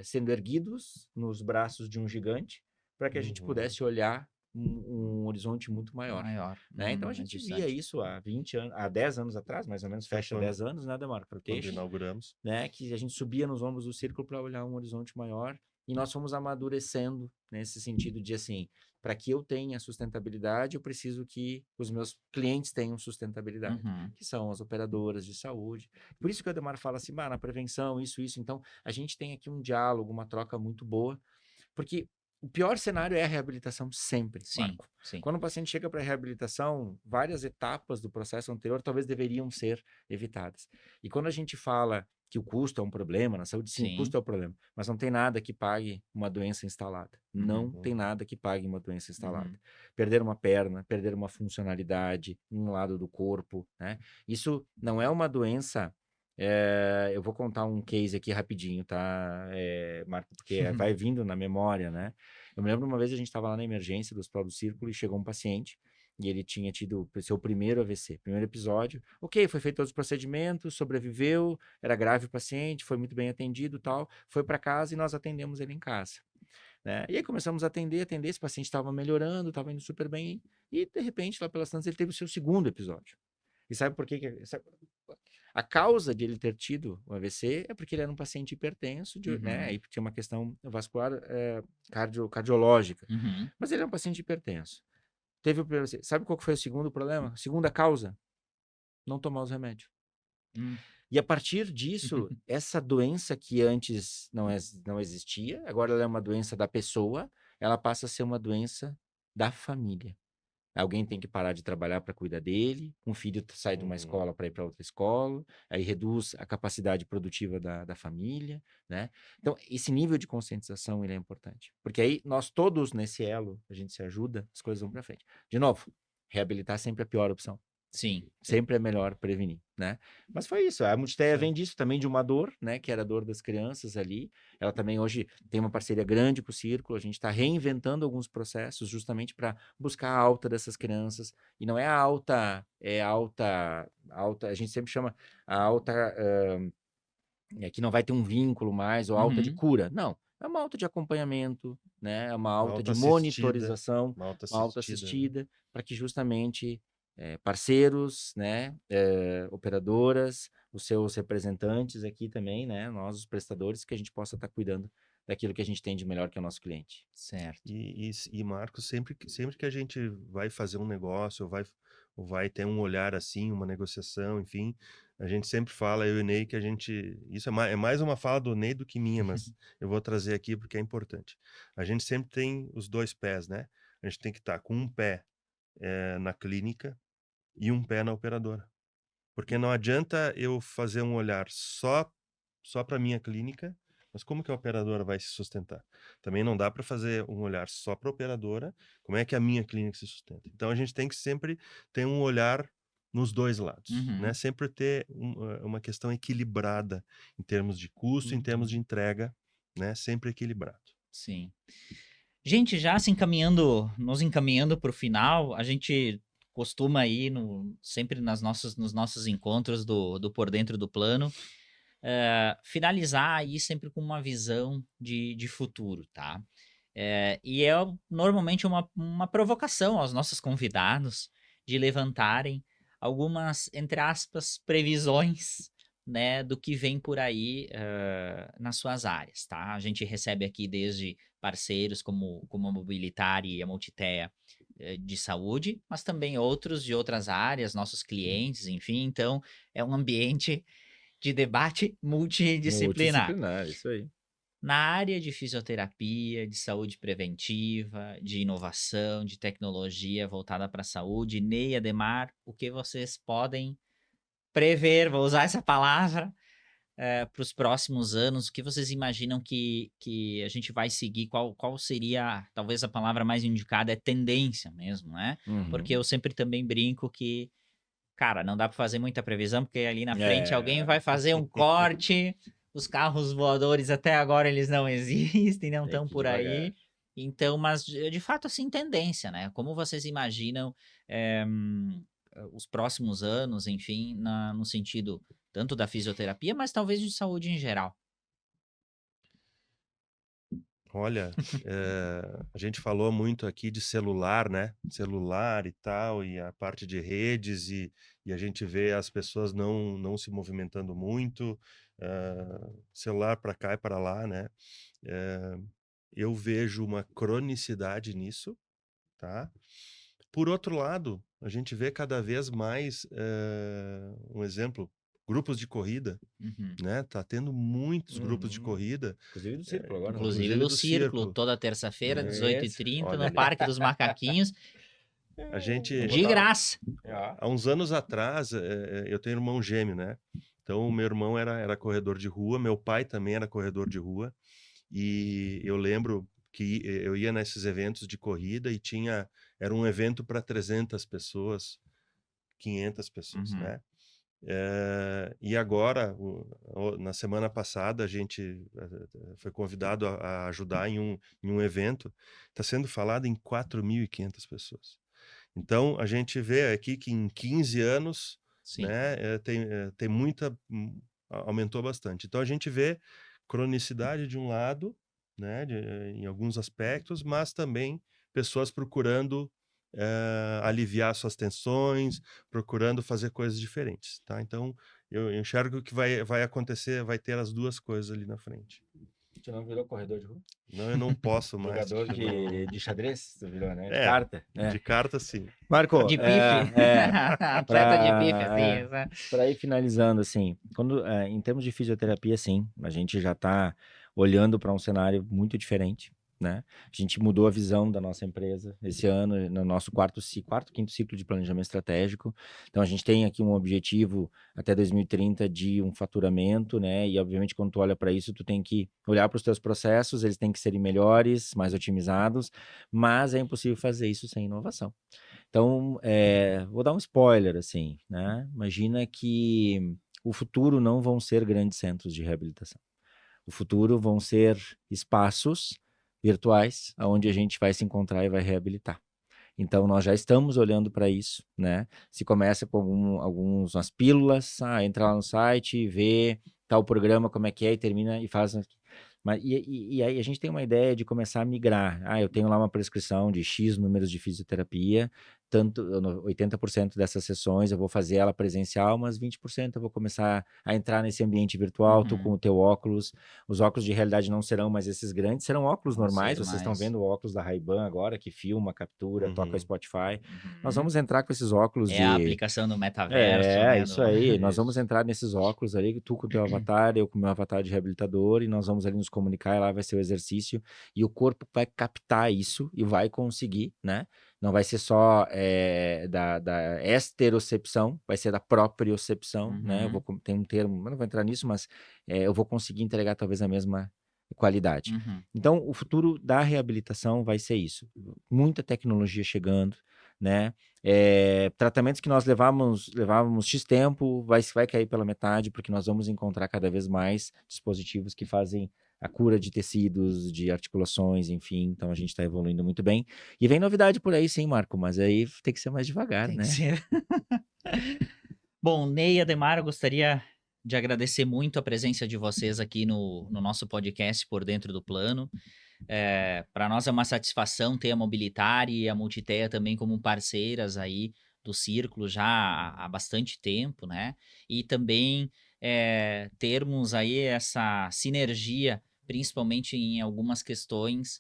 S2: sendo erguidos nos braços de um gigante, para que a gente pudesse olhar um horizonte muito maior.
S1: Maior.
S2: Né? Então a
S1: Mais
S2: gente via
S1: distante.
S2: isso há 20 anos, há 10 anos atrás, mais ou menos, fecha
S3: quando-
S2: 10 anos, né, Demar, para o
S3: Quando
S2: texto,
S3: inauguramos.
S2: né, que a gente subia nos ombros do círculo para olhar um horizonte maior, e nós fomos amadurecendo nesse sentido de assim, para que eu tenha sustentabilidade, eu preciso que os meus clientes tenham sustentabilidade,
S1: Uhum.
S2: que são as operadoras de saúde. Por isso que o Ademar fala assim, na prevenção, isso. Então, a gente tem aqui um diálogo, uma troca muito boa, porque o pior cenário é a reabilitação sempre,
S1: Sim.
S2: Marco.
S1: Sim.
S2: Quando o paciente chega para a reabilitação, várias etapas do processo anterior talvez deveriam ser evitadas. E quando a gente fala que o custo é um problema na saúde, sim, o
S1: Sim.
S2: custo é um problema, mas não tem nada que pague uma doença instalada. Não
S3: Uhum.
S2: tem nada que pague uma doença instalada.
S1: Uhum.
S2: Perder uma perna, perder uma funcionalidade em um lado do corpo, né? Isso não é uma doença. Eu vou contar um case aqui rapidinho, tá, Marco? Porque vai vindo na memória, né? Eu me lembro uma vez a gente estava lá na emergência do Hospital do Círculo e chegou um paciente e ele tinha tido o seu primeiro AVC, primeiro episódio. Ok, foi feito todos os procedimentos, sobreviveu, era grave o paciente, foi muito bem atendido e tal, foi para casa e nós atendemos ele em casa. Né? E aí começamos a atender, esse paciente estava melhorando, estava indo super bem, e de repente, lá pelas tantas, ele teve o seu segundo episódio. E sabe por quê? A causa de ele ter tido o AVC é porque ele era um paciente hipertenso, né? E tinha uma questão vascular cardiológica.
S1: Uhum.
S2: Mas ele é um paciente hipertenso. Teve o primeiro AVC. Sabe qual que foi o segundo problema? A segunda causa? Não tomar os remédios.
S1: Hum.
S2: E a partir disso, essa doença que antes não existia, agora ela é uma doença da pessoa, ela passa a ser uma doença da família. Alguém tem que parar de trabalhar para cuidar dele, um filho sai de uma escola para ir para outra escola, aí reduz a capacidade produtiva da família, né? Então, esse nível de conscientização ele é importante, porque aí nós todos nesse elo, a gente se ajuda, as coisas vão para frente. De novo, reabilitar sempre é a pior opção.
S1: Sim.
S2: Sempre é melhor prevenir, né? Mas foi isso, a Multitea
S3: Sim.
S2: vem disso também, de uma dor, né? Que era a dor das crianças ali. Ela também hoje tem uma parceria grande com o Círculo, a gente está reinventando alguns processos justamente para buscar a alta dessas crianças. E não é a alta, é a alta, a gente sempre chama a alta, que não vai ter um vínculo mais, ou alta de
S1: Uhum.
S2: cura. Não, é uma alta de acompanhamento, né? É uma alta de
S3: alta assistida,
S2: monitorização,
S3: uma alta
S2: uma alta
S3: assistida, né?
S2: assistida, para que justamente parceiros, né, operadoras, os seus representantes aqui também, né, nós os prestadores, que a gente possa estar cuidando daquilo que a gente tem de melhor que é o nosso cliente.
S1: Certo.
S3: E Marcos, sempre que a gente vai fazer um negócio, ou vai ter um olhar assim, uma negociação, enfim, a gente sempre fala, eu e o Ney, que a gente... Isso é mais uma fala do Ney do que minha, mas eu vou trazer aqui porque é importante. A gente sempre tem os dois pés, né? A gente tem que estar com um pé na clínica e um pé na operadora. Porque não adianta eu fazer um olhar só para minha clínica, mas como que a operadora vai se sustentar? Também não dá para fazer um olhar só para a operadora, como é que a minha clínica se sustenta? Então a gente tem que sempre ter um olhar nos dois lados, né?
S1: Uhum.
S3: Sempre ter uma questão equilibrada em termos de custo, em termos de entrega, né? Sempre equilibrado.
S1: Sim. Gente, já nos encaminhando para o final, a gente costuma ir sempre nos nossos encontros do Por Dentro do Plano, finalizar aí sempre com uma visão de futuro, tá? E é normalmente uma provocação aos nossos convidados de levantarem algumas, entre aspas, previsões, né, do que vem por aí nas suas áreas, tá? A gente recebe aqui desde parceiros como a Mobilitari e a Multitea de saúde, mas também outros de outras áreas, nossos clientes, enfim. Então, é um ambiente de debate multidisciplinar.
S2: Multidisciplinar, isso aí.
S1: Na área de fisioterapia, de saúde preventiva, de inovação, de tecnologia voltada para a saúde, Ney, Ademar, o que vocês podem prever, vou usar essa palavra, para os próximos anos? O que vocês imaginam que a gente vai seguir? Qual seria, talvez a palavra mais indicada é tendência mesmo, né? Porque eu sempre também brinco que, cara, não dá para fazer muita previsão, porque ali na frente alguém vai fazer um corte, os carros voadores até agora eles não existem, não
S2: Tem
S1: estão
S2: que ir
S1: por
S2: devagar.
S1: aí. Então, mas de fato, assim, tendência, né? Como vocês imaginam os próximos anos, enfim, no sentido tanto da fisioterapia, mas talvez de saúde em geral.
S3: Olha, a gente falou muito aqui de celular, né? Celular e tal, e a parte de redes, e a gente vê as pessoas não se movimentando muito, celular para cá e para lá, né? Eu vejo uma cronicidade nisso, tá? Por outro lado, a gente vê cada vez mais, um exemplo, grupos de corrida,
S1: Uhum.
S3: né? Tá tendo muitos grupos de corrida,
S2: Inclusive do Círculo agora.
S1: Inclusive
S3: inclusive
S1: do
S3: do
S1: Círculo,
S3: Círculo.
S1: toda terça-feira, 18h30,
S2: Olha
S1: no
S2: ali.
S1: Parque dos Macaquinhos,
S3: A gente,
S1: de graça.
S3: há uns anos atrás, eu tenho irmão gêmeo, né? Então, o meu irmão era corredor de rua, meu pai também era corredor de rua, e eu lembro que eu ia nesses eventos de corrida e era um evento para 300 pessoas, 500 pessoas,
S1: Uhum.
S3: né? E agora, na semana passada, a gente foi convidado a ajudar em um evento, está sendo falado em 4.500 pessoas. Então, a gente vê aqui que em 15 anos,
S1: Sim.
S3: né, tem muita, aumentou bastante. Então, a gente vê cronicidade de um lado, né, em alguns aspectos, mas também pessoas procurando aliviar suas tensões, procurando fazer coisas diferentes, tá? Então, eu enxergo que vai acontecer, vai ter as duas coisas ali na frente.
S2: Tu não virou corredor de rua?
S3: Não, eu não posso mais.
S2: Jogador
S3: porque eu não-
S2: de xadrez, tu virou, né? De
S3: É,
S2: carta.
S3: de carta, sim.
S2: Marco,
S1: De pife. Atleta de pife, assim. Né?
S2: para ir finalizando, assim, em termos de fisioterapia, sim, a gente já está olhando para um cenário muito diferente, né? A gente mudou a visão da nossa empresa esse ano, no nosso quinto ciclo de planejamento estratégico. Então, a gente tem aqui um objetivo até 2030 de um faturamento, né? E, obviamente, quando tu olha para isso, tu tem que olhar para os teus processos, eles têm que serem melhores, mais otimizados, mas é impossível fazer isso sem inovação. Então, vou dar um spoiler, assim, né? Imagina que o futuro não vão ser grandes centros de reabilitação. O futuro vão ser espaços virtuais onde a gente vai se encontrar e vai reabilitar. Então, nós já estamos olhando para isso, né? Se começa com umas pílulas, entra lá no site, vê tal programa, como é que é, e termina e faz. Mas, e aí a gente tem uma ideia de começar a migrar. Eu tenho lá uma prescrição de X números de fisioterapia, 80% dessas sessões eu vou fazer ela presencial, mas 20% eu vou começar a entrar nesse ambiente virtual, tu com o teu óculos. Os óculos de realidade não serão mais esses grandes, serão óculos
S1: Vão
S2: normais.
S1: ser
S2: Vocês estão
S1: mais.
S2: vendo o óculos da Ray-Ban agora, que filma, captura, toca o
S3: Uhum.
S2: Spotify. Nós
S1: Uhum.
S2: vamos entrar com esses óculos
S1: É a
S2: de...
S1: aplicação do metaverso, né?
S2: Isso aí. Nós vamos
S3: Isso.
S2: entrar nesses óculos ali, tu com o teu avatar, eu com o meu avatar de reabilitador, e nós vamos ali nos comunicar, e lá vai ser o exercício, e o corpo vai captar isso e vai conseguir, né? Não vai ser só da esterocepção, vai ser da propriocepção, né? Tem um termo, mas não vou entrar nisso, mas eu vou conseguir entregar talvez a mesma qualidade.
S1: Uhum.
S2: Então, o futuro da reabilitação vai ser isso. Muita tecnologia chegando, né? Tratamentos que nós levávamos X tempo, vai cair pela metade, porque nós vamos encontrar cada vez mais dispositivos que fazem a cura de tecidos, de articulações, enfim. Então, a gente está evoluindo muito bem. E vem novidade por aí, sim, Marco, mas aí tem que ser mais devagar,
S1: Tem
S2: né?
S1: que ser. Bom, Ney e Ademar, eu gostaria de agradecer muito a presença de vocês aqui no nosso podcast Por Dentro do Plano. Para nós é uma satisfação ter a Mobilitare e a Multitea também como parceiras aí do Círculo já há bastante tempo, né? E também termos aí essa sinergia, principalmente em algumas questões,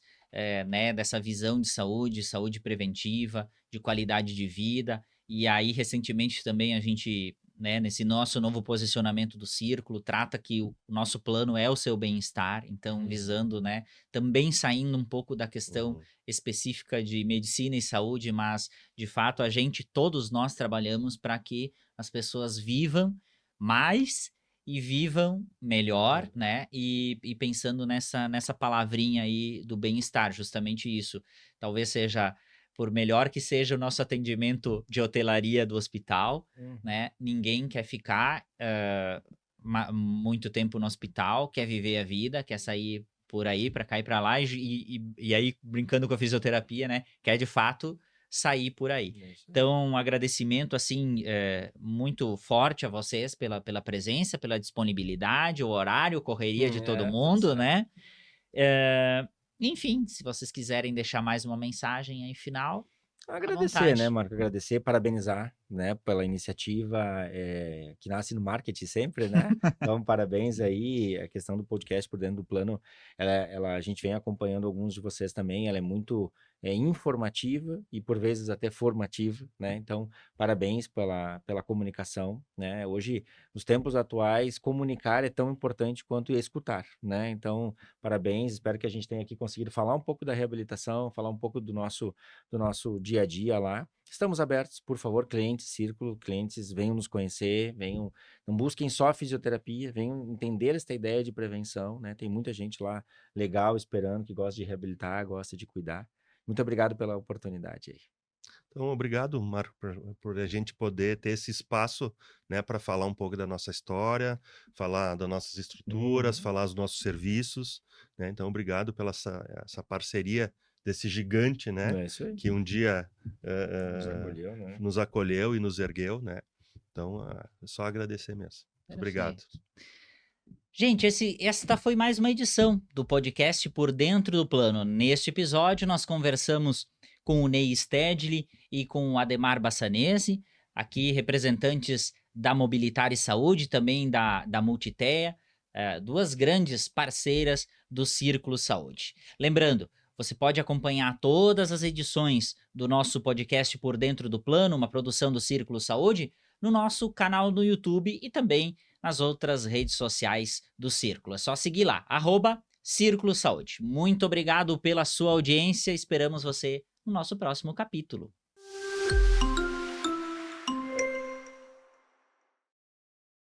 S1: né, dessa visão de saúde preventiva, de qualidade de vida. E aí, recentemente também a gente, né, nesse nosso novo posicionamento do Círculo, trata que o nosso plano é o seu bem-estar, então visando, né, também saindo um pouco da questão específica de medicina e saúde, mas de fato todos nós trabalhamos para que as pessoas vivam mais e vivam melhor, né? E pensando nessa palavrinha aí do bem-estar, justamente isso. Talvez seja, por melhor que seja o nosso atendimento de hotelaria do hospital, né? Ninguém quer ficar muito tempo no hospital, quer viver a vida, quer sair por aí, para cá e para lá, e aí, brincando com a fisioterapia, né? Quer de fato sair por aí. Então, um agradecimento, assim, muito forte a vocês pela presença, pela disponibilidade, o horário, correria de todo mundo, né? Enfim, se vocês quiserem deixar mais uma mensagem aí final, à
S2: Agradecer, né,
S1: vontade.
S2: Marco? Agradecer, parabenizar, né, pela iniciativa que nasce no marketing sempre, né? Então, parabéns aí. A questão do podcast Por Dentro do Plano, a gente vem acompanhando alguns de vocês também. Ela é muito informativa e, por vezes, até formativa, né? Então, parabéns pela comunicação, né? Hoje, nos tempos atuais, comunicar é tão importante quanto escutar, né? Então, parabéns. Espero que a gente tenha aqui conseguido falar um pouco da reabilitação, falar um pouco do nosso dia a dia lá. Estamos abertos, por favor, clientes, Círculo, clientes, venham nos conhecer, não busquem só fisioterapia, venham entender esta ideia de prevenção, né? Tem muita gente lá legal esperando, que gosta de reabilitar, gosta de cuidar. Muito obrigado pela oportunidade aí.
S3: Então, obrigado, Marco, por a gente poder ter esse espaço, né, para falar um pouco da nossa história, falar das nossas estruturas, falar dos nossos serviços, né? Então, obrigado pela essa parceria desse gigante, né?
S2: É isso aí.
S3: Que um dia
S4: Nos acolheu, né?
S3: nos acolheu e nos ergueu, né? Então, é só agradecer mesmo. Muito obrigado.
S1: Gente, esta foi mais uma edição do podcast Por Dentro do Plano. Neste episódio, nós conversamos com o Ney Stedley e com o Ademar Bassanese, aqui representantes da Mobilitar e Saúde, também da Multitea, duas grandes parceiras do Círculo Saúde. Lembrando, você pode acompanhar todas as edições do nosso podcast Por Dentro do Plano, uma produção do Círculo Saúde, no nosso canal no YouTube e também nas outras redes sociais do Círculo. É só seguir lá, @Círculo Saúde. Muito obrigado pela sua audiência, esperamos você no nosso próximo capítulo.